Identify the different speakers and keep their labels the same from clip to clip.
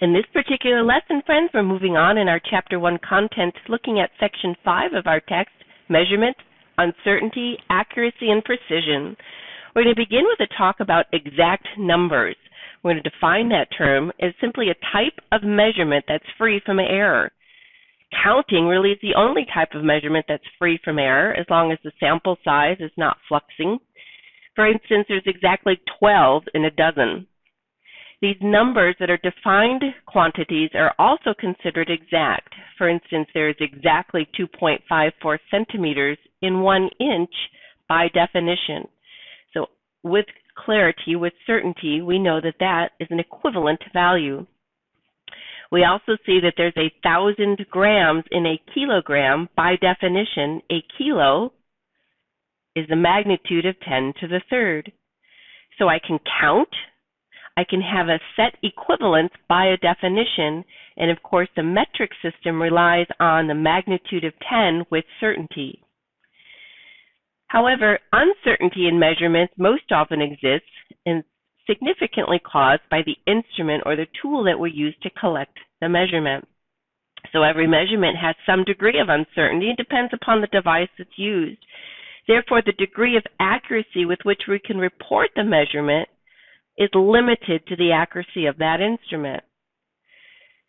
Speaker 1: In this particular lesson, friends, we're moving on in our Chapter 1 content, looking at Section 5 of our text, Measurement, Uncertainty, Accuracy, and Precision. We're going to begin with a talk about exact numbers. We're going to define that term as simply a type of measurement that's free from error. Counting really is the only type of measurement that's free from error, as long as the sample size is not fluxing. For instance, there's exactly 12 in a dozen. These numbers that are defined quantities are also considered exact. For instance, there is exactly 2.54 centimeters in 1 inch by definition. So with clarity, with certainty, we know that that is an equivalent value. We also see that there's 1,000 grams in a kilogram. By definition, a kilo is the magnitude of 10 to the third. So I can count, I can have a set equivalence by a definition, and of course the metric system relies on the magnitude of 10 with certainty. However, uncertainty in measurements most often exists and significantly caused by the instrument or the tool that we use to collect the measurement. So every measurement has some degree of uncertainty. It depends upon the device that's used. Therefore, the degree of accuracy with which we can report the measurement is limited to the accuracy of that instrument.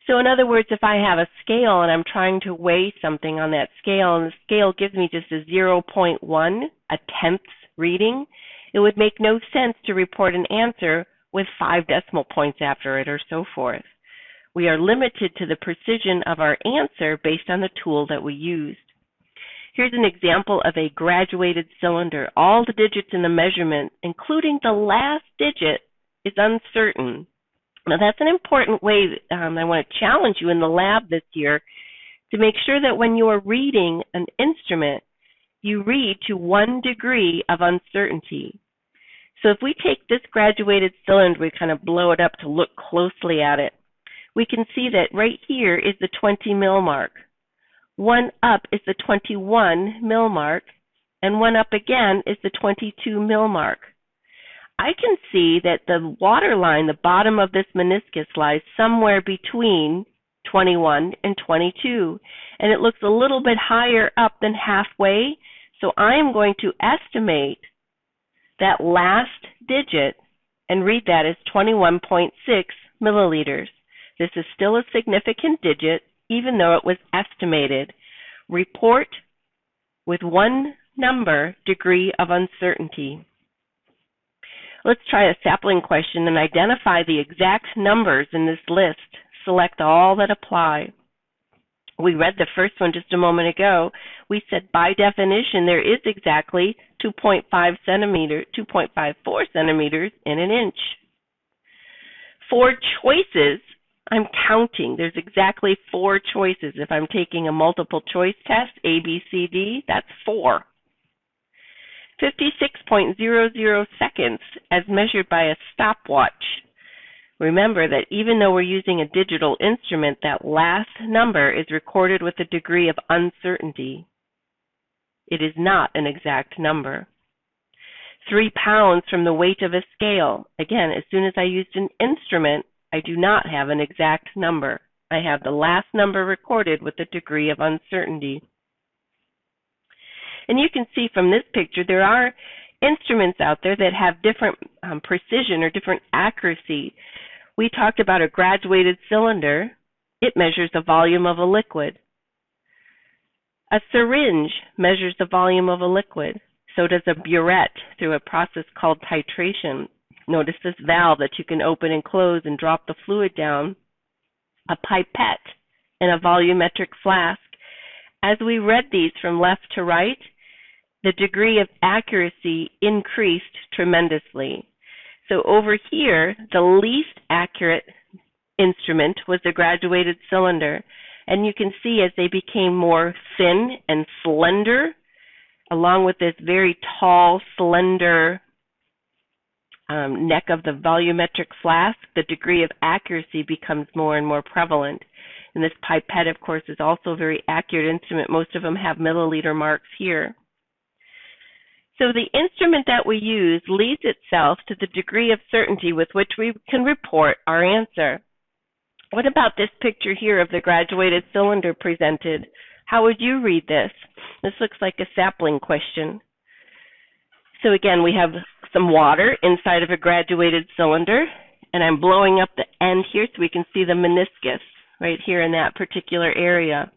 Speaker 1: So in other words, if I have a scale and I'm trying to weigh something on that scale, and the scale gives me just a 0.1, a tenth reading, it would make no sense to report an answer with 5 decimal points after it or so forth. We are limited to the precision of our answer based on the tool that we used. Here's an example of a graduated cylinder. All the digits in the measurement, including the last digit, is uncertain. Now that's an important way I want to challenge you in the lab this year to make sure that when you are reading an instrument, you read to 1 degree of uncertainty. So if we take this graduated cylinder, we kind of blow it up to look closely at it, we can see that right here is the 20 mil mark. 1 up is the 21 mil mark, and 1 up again is the 22 mil mark. I can see that the water line, the bottom of this meniscus, lies somewhere between 21 and 22, and it looks a little bit higher up than halfway, so I am going to estimate that last digit and read that as 21.6 milliliters. This is still a significant digit, even though it was estimated. Report with 1 number degree of uncertainty. Let's try a sapling question and identify the exact numbers in this list. Select all that apply. We read the first one just a moment ago. We said by definition there is exactly 2.54 centimeters in an inch. For choices, I'm counting. There's exactly 4 choices. If I'm taking a multiple choice test, A, B, C, D, that's 4. 56.00 seconds as measured by a stopwatch. Remember that even though we're using a digital instrument, that last number is recorded with a degree of uncertainty. It is not an exact number. 3 pounds from the weight of a scale. Again, as soon as I used an instrument, I do not have an exact number. I have the last number recorded with a degree of uncertainty. And you can see from this picture there are instruments out there that have different precision or different accuracy. We talked about a graduated cylinder. It measures the volume of a liquid. A syringe measures the volume of a liquid. So does a burette through a process called titration. Notice this valve that you can open and close and drop the fluid down. A pipette and a volumetric flask. As we read these from left to right, the degree of accuracy increased tremendously. So over here, the least accurate instrument was the graduated cylinder. And you can see as they became more thin and slender, along with this very tall, slender neck of the volumetric flask, the degree of accuracy becomes more and more prevalent. And this pipette, of course, is also a very accurate instrument. Most of them have milliliter marks here. So the instrument that we use leads itself to the degree of certainty with which we can report our answer. What about this picture here of the graduated cylinder presented? How would you read this? This looks like a sapling question. So again, we have some water inside of a graduated cylinder, and I'm blowing up the end here so we can see the meniscus right here in that particular area.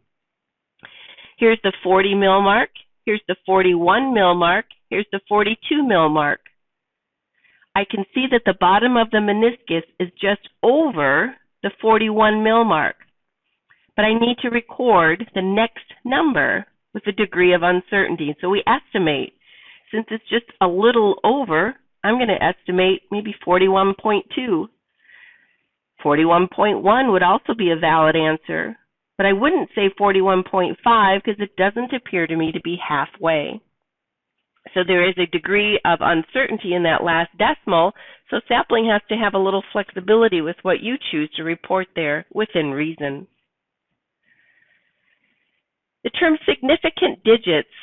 Speaker 1: Here's the 40 mil mark, here's the 41 mil mark, here's the 42 mil mark. I can see that the bottom of the meniscus is just over the 41 mil mark, but I need to record the next number with a degree of uncertainty. So we estimate. Since it's just a little over, I'm going to estimate maybe 41.2. 41.1 would also be a valid answer, but I wouldn't say 41.5 because it doesn't appear to me to be halfway. So there is a degree of uncertainty in that last decimal, so sapling has to have a little flexibility with what you choose to report there within reason. The term significant digits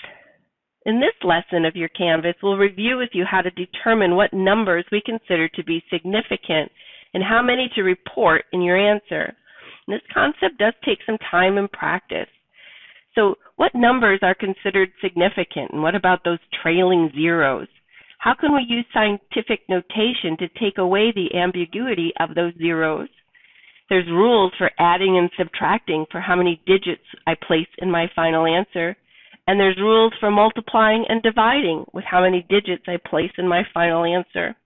Speaker 1: in this lesson of your Canvas will review with you how to determine what numbers we consider to be significant and how many to report in your answer. And this concept does take some time and practice. So what numbers are considered significant, and what about those trailing zeros? How can we use scientific notation to take away the ambiguity of those zeros? There's rules for adding and subtracting for how many digits I place in my final answer. And there's rules for multiplying and dividing with how many digits I place in my final answer.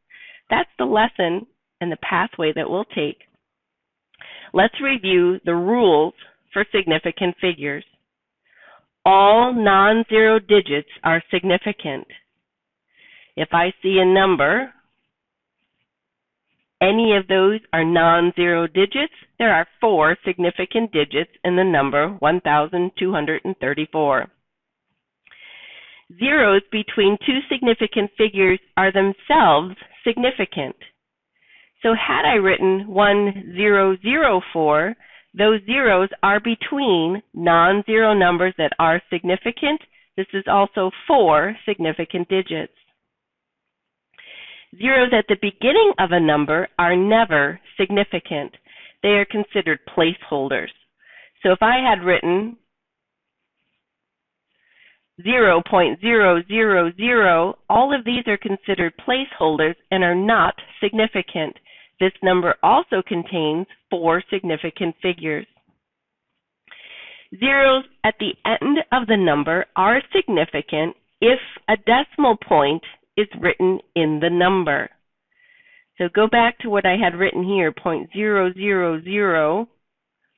Speaker 1: That's the lesson and the pathway that we'll take. Let's review the rules for significant figures. All non-zero digits are significant. If I see a number, any of those are non-zero digits, there are 4 significant digits in the number 1,234. Zeros between 2 significant figures are themselves significant. So had I written 1004, those zeros are between non-zero numbers that are significant. This is also 4 significant digits. Zeros at the beginning of a number are never significant. They are considered placeholders. So if I had written 0.000, all of these are considered placeholders and are not significant. This number also contains 4 significant figures. Zeros at the end of the number are significant if a decimal point is written in the number. So go back to what I had written here, 0.000,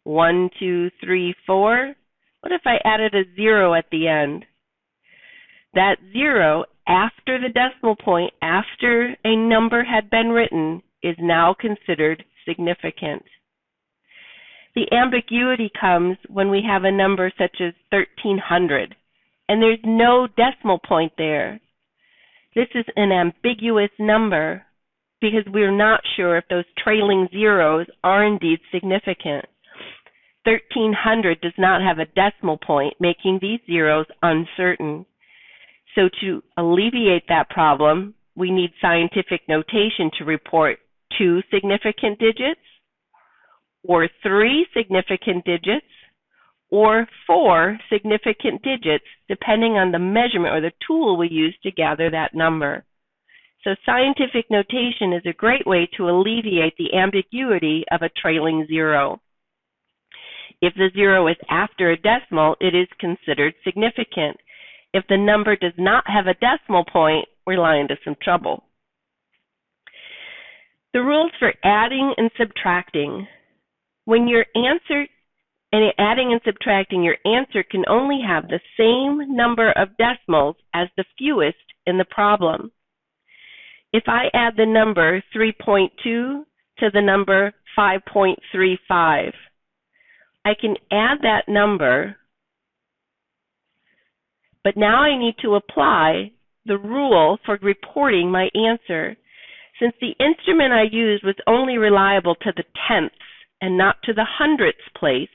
Speaker 1: 1, 2, 3, 4. What if I added a 0 at the end? That 0 after the decimal point, after a number had been written, is now considered significant. The ambiguity comes when we have a number such as 1,300, and there's no decimal point there. This is an ambiguous number because we're not sure if those trailing zeros are indeed significant. 1,300 does not have a decimal point, making these zeros uncertain. So to alleviate that problem, we need scientific notation to report 2 significant digits, or 3 significant digits, or 4 significant digits, depending on the measurement or the tool we use to gather that number. So scientific notation is a great way to alleviate the ambiguity of a trailing zero. If the 0 is after a decimal, it is considered significant. If the number does not have a decimal point, we're lying to some trouble. The rules for adding and subtracting. When your answer, and adding and subtracting, your answer can only have the same number of decimals as the fewest in the problem. If I add the number 3.2 to the number 5.35, I can add that number, but now I need to apply the rule for reporting my answer. Since the instrument I used was only reliable to the tenths and not to the hundredths place,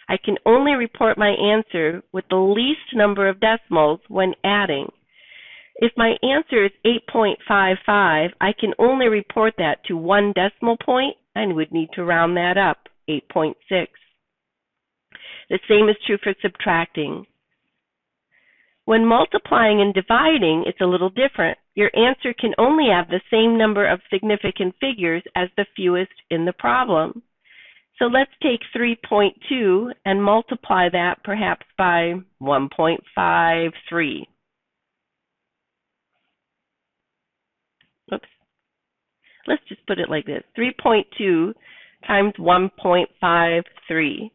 Speaker 1: I can only report my answer with the least number of decimals when adding. If my answer is 8.55, I can only report that to 1 decimal point and would need to round that up. 8.6. The same is true for subtracting. When multiplying and dividing, it's a little different. Your answer can only have the same number of significant figures as the fewest in the problem. So let's take 3.2 and multiply that perhaps by 1.53. Oops. Let's just put it like this. 3.2 times 1.53.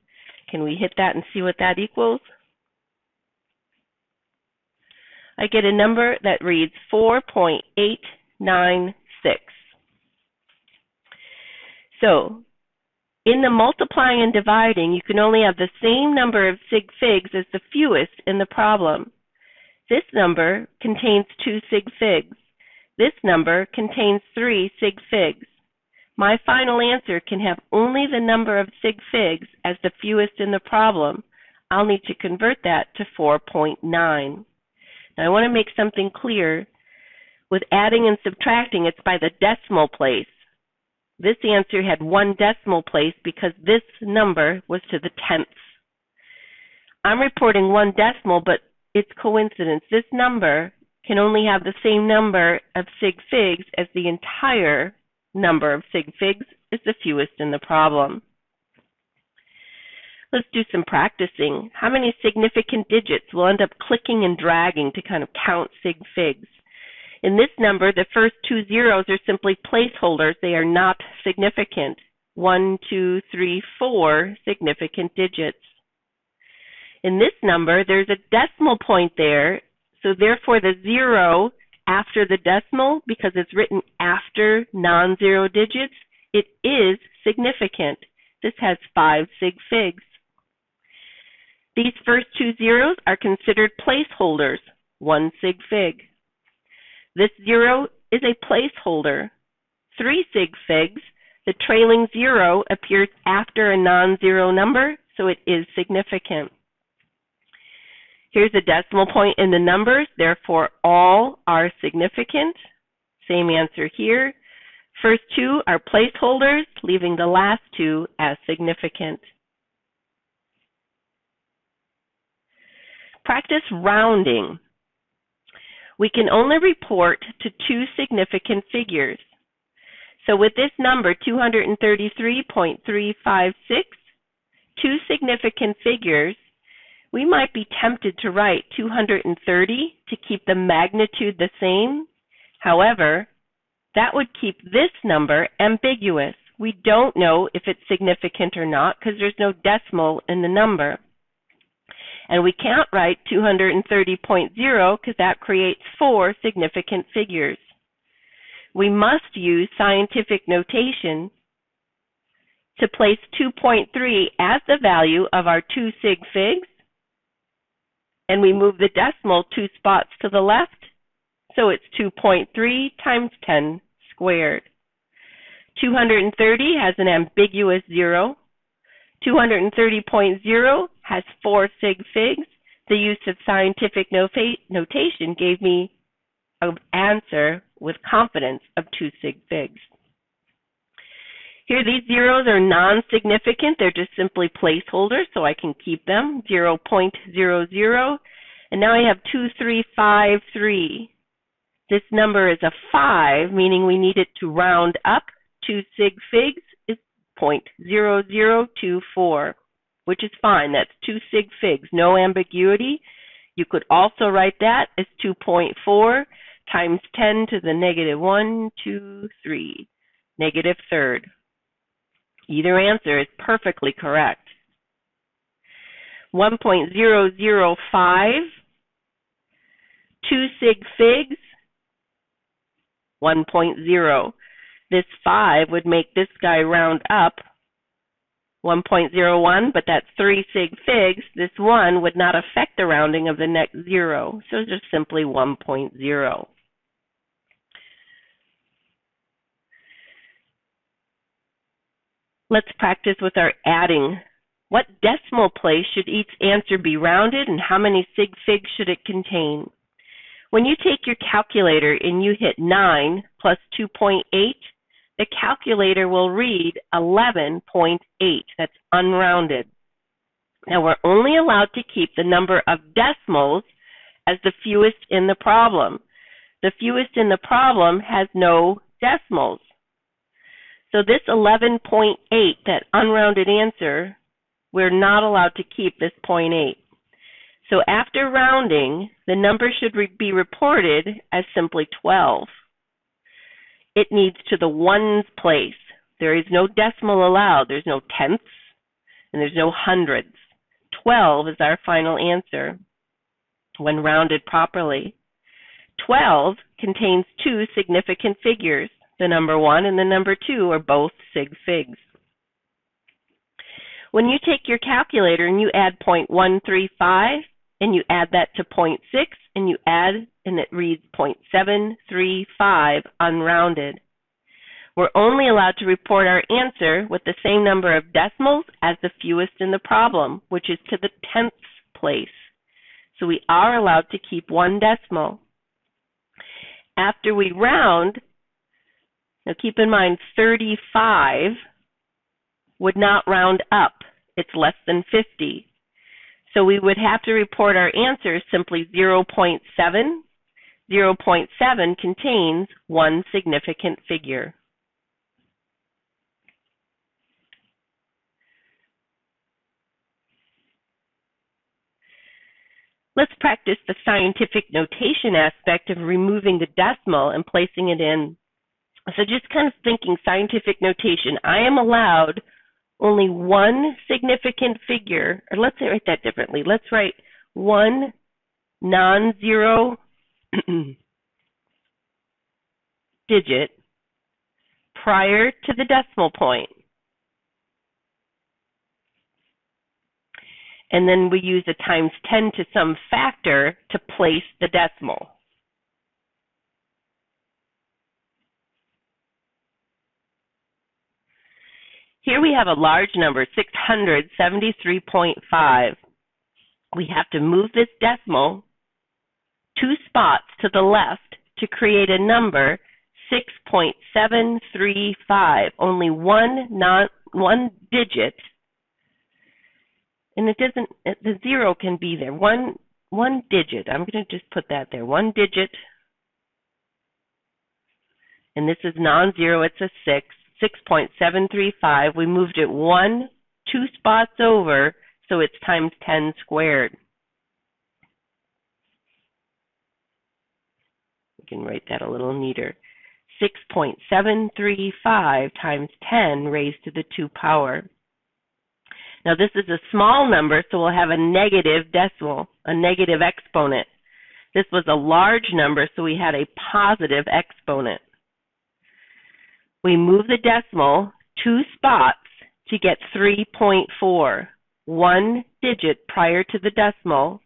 Speaker 1: Can we hit that and see what that equals? I get a number that reads 4.896. So, in the multiplying and dividing, you can only have the same number of sig figs as the fewest in the problem. This number contains 2 sig figs. This number contains 3 sig figs. My final answer can have only the number of sig figs as the fewest in the problem. I'll need to convert that to 4.9. Now, I want to make something clear. With adding and subtracting, it's by the decimal place. This answer had 1 decimal place because this number was to the 10th. I'm reporting 1 decimal, but it's coincidence. This number can only have the same number of sig figs as the entire number of sig figs is the fewest in the problem. Let's do some practicing. How many significant digits will end up clicking and dragging to kind of count sig figs? In this number, the first 2 zeros are simply placeholders. They are not significant. 1, 2, 3, 4 significant digits. In this number, there's a decimal point there, so therefore the 0 after the decimal, because it's written after non-zero digits, it is significant. This has 5 sig figs. These first 2 zeros are considered placeholders, 1 sig fig. This 0 is a placeholder, 3 sig figs. The trailing 0 appears after a non-zero number, so it is significant. Here's a decimal point in the numbers, therefore all are significant. Same answer here. First 2 are placeholders, leaving the last 2 as significant. Practice rounding. We can only report to 2 significant figures. So with this number, 233.356, 2 significant figures, we might be tempted to write 230 to keep the magnitude the same. However, that would keep this number ambiguous. We don't know if it's significant or not because there's no decimal in the number. And we can't write 230.0 because that creates 4 significant figures. We must use scientific notation to place 2.3 as the value of our 2 sig figs, and we move the decimal 2 spots to the left, so it's 2.3 times 10 squared. 230 has an ambiguous 0. 230.0 has 4 sig figs. The use of scientific notation gave me an answer with confidence of 2 sig figs. Here, these zeros are non-significant. They're just simply placeholders, so I can keep them, 0.00. And now I have 2353. This number is a 5, meaning we need it to round up. 2 sig figs is 0.0024, which is fine. That's 2 sig figs, no ambiguity. You could also write that as 2.4 times 10 to the negative 1, 2, 3, negative third. Either answer is perfectly correct. 1.005, 2 sig figs, 1.0. This 5 would make this guy round up 1.01, but that's 3 sig figs. This 1 would not affect the rounding of the next 0, so just simply 1.0. Let's practice with our adding. What decimal place should each answer be rounded, and how many sig figs should it contain? When you take your calculator and you hit 9 plus 2.8, the calculator will read 11.8. That's unrounded. Now, we're only allowed to keep the number of decimals as the fewest in the problem. The fewest in the problem has no decimals. So this 11.8, that unrounded answer, we're not allowed to keep this 0.8. So after rounding, the number should be reported as simply 12. It needs to the ones place. There is no decimal allowed. There's no tenths, and there's no hundreds. 12 is our final answer when rounded properly. 12 contains two significant figures. The number 1 and the number 2 are both sig figs. When you take your calculator and you add 0.135 and you add that to 0.6 and you add and it reads 0.735 unrounded. We're only allowed to report our answer with the same number of decimals as the fewest in the problem, which is to the tenths place. So we are allowed to keep one decimal. After we round, now keep in mind 35 would not round up. It's less than 50. So we would have to report our answer simply 0.7. 0.7 contains one significant figure. Let's practice the scientific notation aspect of removing the decimal and placing it in. So just kind of thinking scientific notation. I am allowed only one significant figure, or let's write that differently. Let's write one non-zero digit prior to the decimal point. And then we use a times 10 to some factor to place the decimal. Here we have a large number, 673.5. We have to move this decimal 2 spots to the left to create a number 6.735, only one digit. And it doesn't, the 0 can be there. One digit. I'm going to just put that there. One digit. And this is non-zero. It's a 6. 6.735. We moved it 2 spots over, so it's times 10 squared. We can write that a little neater. 6.735 times 10 raised to the 2 power. Now this is a small number, so we'll have a negative decimal, a negative exponent. This was a large number, so we had a positive exponent. We move the decimal 2 spots to get 3.4, one digit prior to the decimal.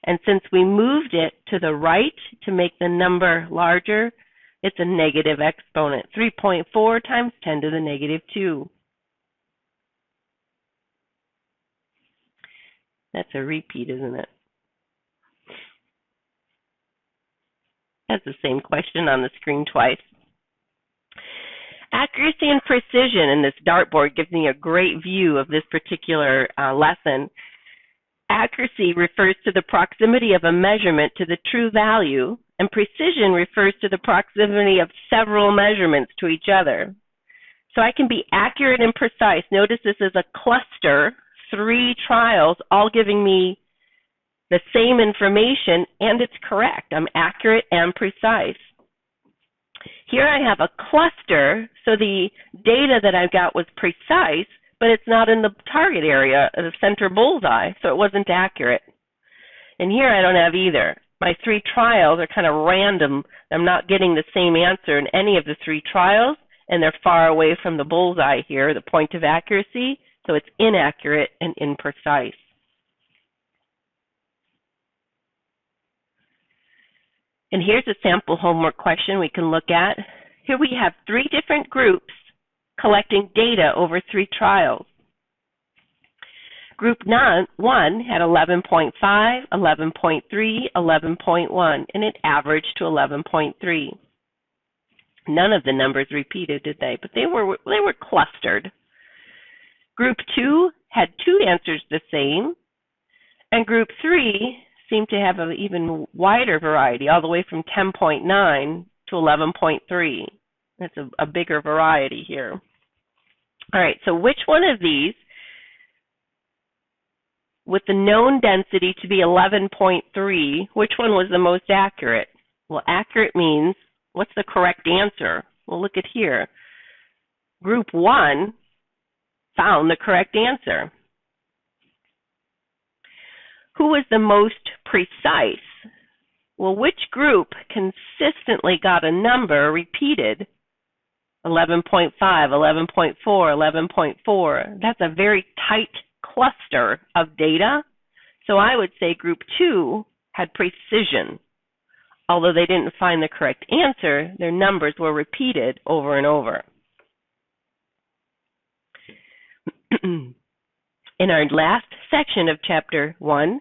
Speaker 1: And since we moved it to the right to make the number larger, it's a negative exponent. 3.4 times 10 to the negative 2. That's a repeat, isn't it? That's the same question on the screen twice. Accuracy and precision in this dartboard gives me a great view of this particular lesson. Accuracy refers to the proximity of a measurement to the true value, and precision refers to the proximity of several measurements to each other. So I can be accurate and precise. Notice this is a cluster, 3 trials, all giving me the same information, and it's correct. I'm accurate and precise. Here I have a cluster, so the data that I got was precise, but it's not in the target area, the center bullseye, so it wasn't accurate. And here I don't have either. My 3 trials are kind of random. I'm not getting the same answer in any of the 3 trials, and they're far away from the bullseye here, the point of accuracy, so it's inaccurate and imprecise. And here's a sample homework question we can look at. Here we have 3 different groups collecting data over 3 trials. Group 1 had 11.5, 11.3, 11.1, and it averaged to 11.3. None of the numbers repeated, did they? But they were clustered. Group 2 had 2 answers the same, and group 3 seemed to have an even wider variety, all the way from 10.9 to 11.3. That's a bigger variety here. All right, so which one of these, with the known density to be 11.3, which one was the most accurate? Well, accurate means, what's the correct answer? Well, look at here. Group 1 found the correct answer. Who was the most precise? Well, which group consistently got a number repeated? 11.5, 11.4, 11.4. That's a very tight cluster of data. So I would say group 2 had precision. Although they didn't find the correct answer, their numbers were repeated over and over. In our last section of Chapter 1,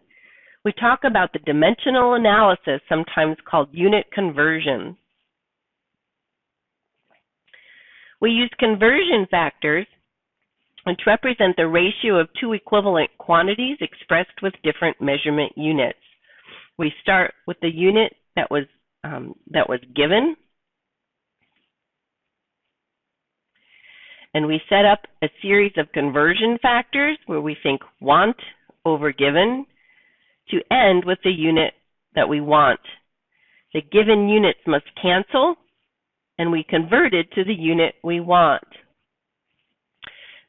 Speaker 1: we talk about the dimensional analysis, sometimes called unit conversion. We use conversion factors which represent the ratio of 2 equivalent quantities expressed with different measurement units. We start with the unit that was given, and we set up a series of conversion factors where we think want over given to end with the unit that we want. The given units must cancel, and we convert it to the unit we want.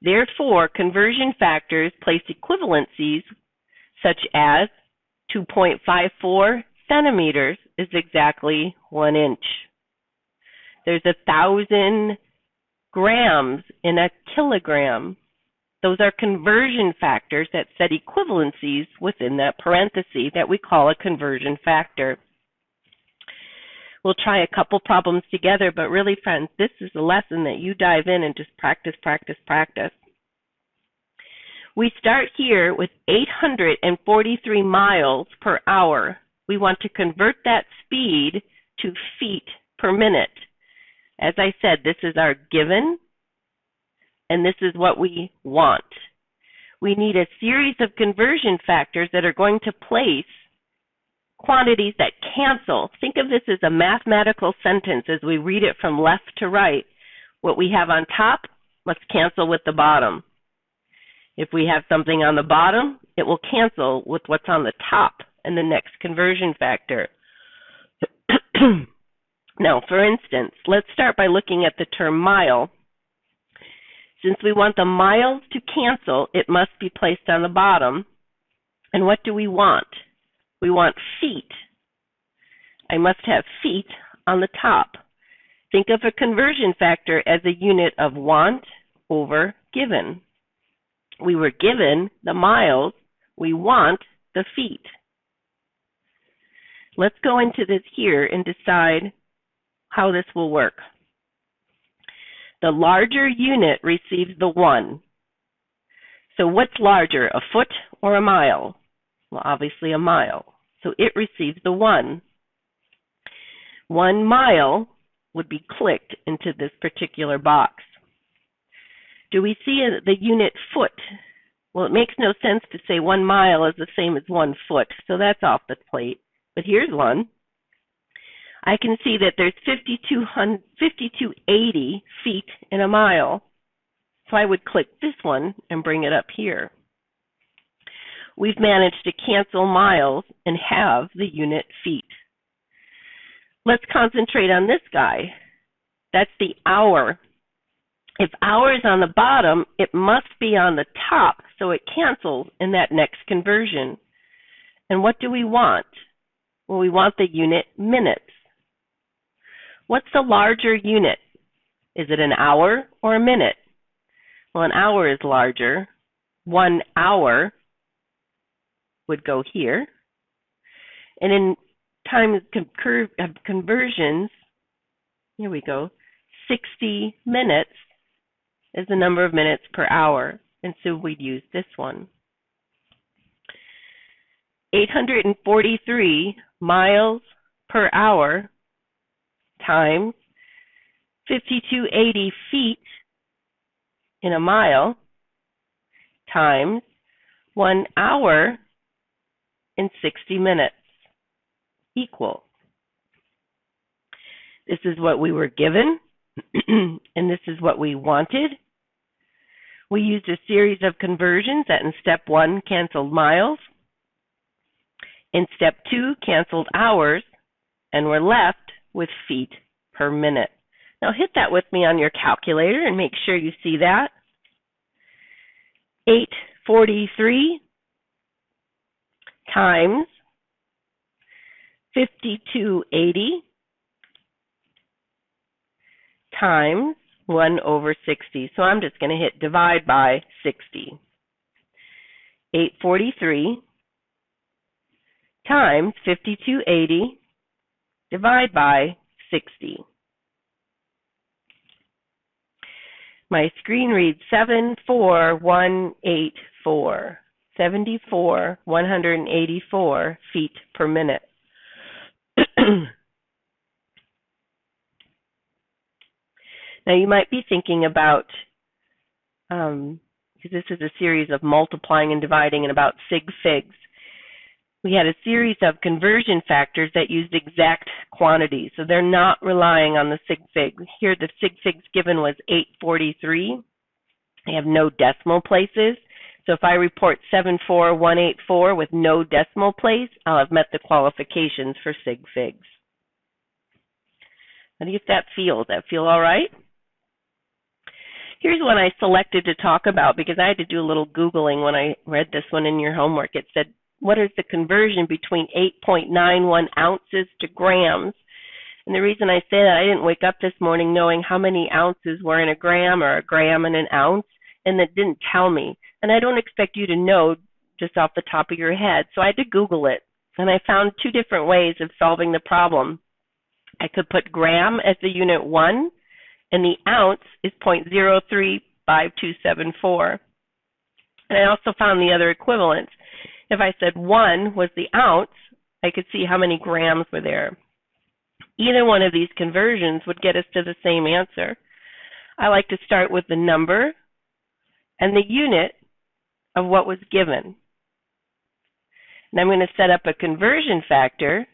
Speaker 1: Therefore, conversion factors place equivalencies such as 2.54 centimeters is exactly 1 inch. There's 1,000 grams in a kilogram. Those are conversion factors that set equivalencies within that parenthesis that we call a conversion factor. We'll try a couple problems together, but really, friends, this is a lesson that you dive in and just practice, practice, practice. We start here with 843 miles per hour. We want to convert that speed to feet per minute. As I said, this is our given, and this is what we want. We need a series of conversion factors that are going to place quantities that cancel. Think of this as a mathematical sentence as we read it from left to right. What we have on top must cancel with the bottom. If we have something on the bottom, it will cancel with what's on the top and the next conversion factor. Now, for instance, let's start by looking at the term mile. Since we want the miles to cancel, it must be placed on the bottom. And what do we want? We want feet. I must have feet on the top. Think of a conversion factor as a unit of want over given. We were given the miles. We want the feet. Let's go into this here and decide how this will work. The larger unit receives the 1. So what's larger, a foot or a mile? Well, obviously a mile. So it receives the 1. 1 mile would be clicked into this particular box. Do we see the unit foot? Well, it makes no sense to say 1 mile is the same as 1 foot, so that's off the plate. But here's one. I can see that there's 5,280 feet in a mile. So I would click this one and bring it up here. We've managed to cancel miles and have the unit feet. Let's concentrate on this guy. That's the hour. If hour is on the bottom, it must be on the top, so it cancels in that next conversion. And what do we want? Well, we want the unit minutes. What's the larger unit? Is it an hour or a minute? Well, an hour is larger. 1 hour would go here. And in time of conversions, here we go, 60 minutes is the number of minutes per hour. And so we'd use this one. 843 miles per hour times 5280 feet in a mile times 1 hour and 60 minutes equal. This is what we were given, and this is what we wanted. We used a series of conversions that in step 1 canceled miles, in step 2 canceled hours, and we're left with feet per minute. Now hit that with me on your calculator and make sure you see that. 843 times 5280 times 1 over 60. So I'm just going to hit divide by 60. 843 times 5280 divide by 60. My screen reads 74184. 184 feet per minute. Now you might be thinking about, because this is a series of multiplying and dividing and about sig figs. We had a series of conversion factors that used exact quantities, so they're not relying on the sig fig. Here the sig figs given was 843. They have no decimal places. So if I report 74184 with no decimal place, I'll have met the qualifications for sig figs. How do you that feel? Does that feel all right? Here's one I selected to talk about because I had to do a little Googling when I read this one in your homework. It said, what is the conversion between 8.91 ounces to grams? And the reason I say that, I didn't wake up this morning knowing how many ounces were in a gram or a gram in an ounce, and that didn't tell me. And I don't expect you to know just off the top of your head, so I had to Google it. And I found 2 different ways of solving the problem. I could put gram as the unit 1, and the ounce is 0.035274. And I also found the other equivalents. If I said 1 was the ounce, I could see how many grams were there. Either one of these conversions would get us to the same answer. I like to start with the number and the unit of what was given. And I'm going to set up a conversion factor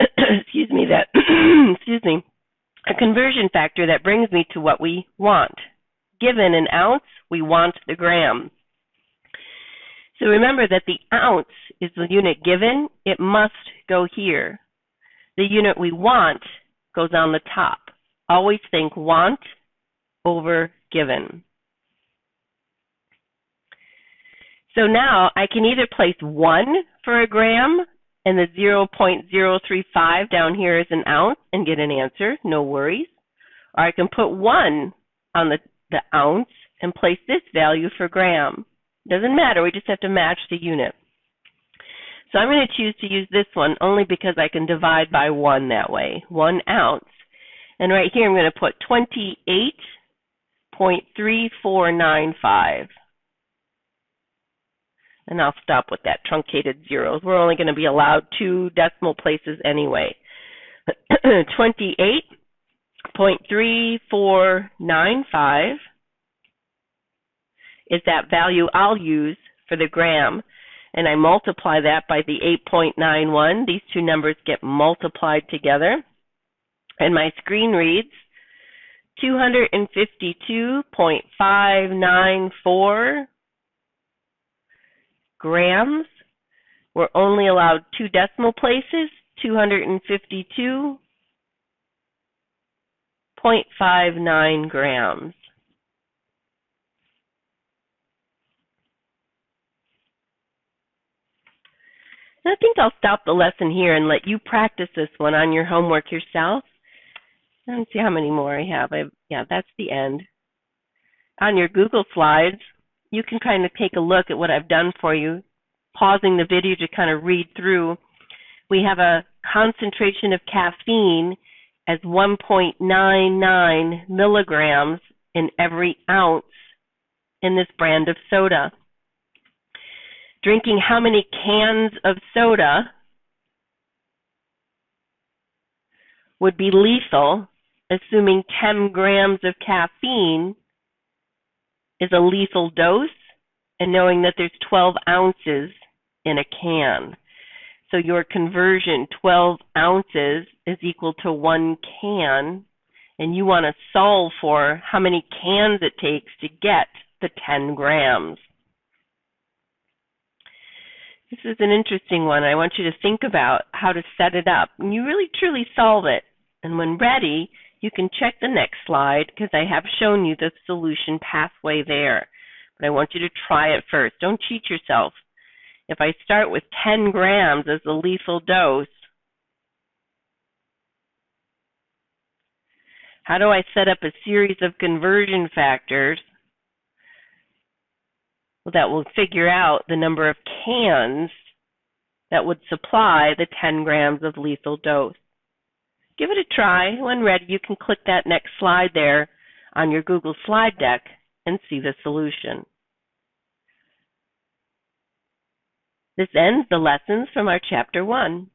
Speaker 1: excuse me, a conversion factor that brings me to what we want. Given an ounce, we want the gram. So remember that the ounce is the unit given. It must go here. The unit we want goes on the top. Always think want over given. So now I can either place 1 for a gram and the 0.035 down here is an ounce and get an answer, no worries. Or I can put 1 on the ounce and place this value for gram. Doesn't matter, we just have to match the unit. So I'm going to choose to use this one only because I can divide by 1 that way, 1 ounce. And right here I'm going to put 28.3495. And I'll stop with that truncated zeros. We're only going to be allowed 2 decimal places anyway. 28.3495 is that value I'll use for the gram. And I multiply that by the 8.91. These 2 numbers get multiplied together. And my screen reads 252.594 grams. We're only allowed 2 decimal places, 252.59 grams. And I think I'll stop the lesson here and let you practice this one on your homework yourself. Let's see how many more I have. Yeah, that's the end. On your Google Slides, you can kind of take a look at what I've done for you, pausing the video to kind of read through. We have a concentration of caffeine as 1.99 milligrams in every ounce in this brand of soda. Drinking how many cans of soda would be lethal, assuming 10 grams of caffeine is a lethal dose, and knowing that there's 12 ounces in a can. So your conversion, 12 ounces, is equal to 1 can, and you want to solve for how many cans it takes to get the 10 grams. This is an interesting one. I want you to think about how to set it up. And you really truly solve it. And when ready, you can check the next slide because I have shown you the solution pathway there. But I want you to try it first. Don't cheat yourself. If I start with 10 grams as the lethal dose, how do I set up a series of conversion factors that will figure out the number of cans that would supply the 10 grams of lethal dose? Give it a try. When ready, you can click that next slide there on your Google slide deck and see the solution. This ends the lessons from our Chapter 1.